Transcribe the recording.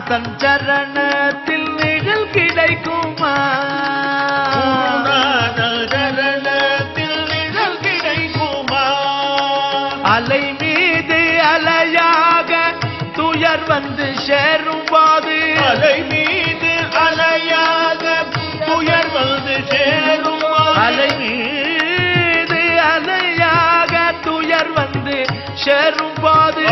தன் சரணத்தில் நிழல் கிடைக்குமா சரணத்தில் நிழல் கிடைக்குமா அலை மீது அலையாக துயர் வந்து சேரும் போது அலை மீது அலையாக துயர் வந்து சேரும் அலை மீது அலையாக துயர் வந்து சேரும் போது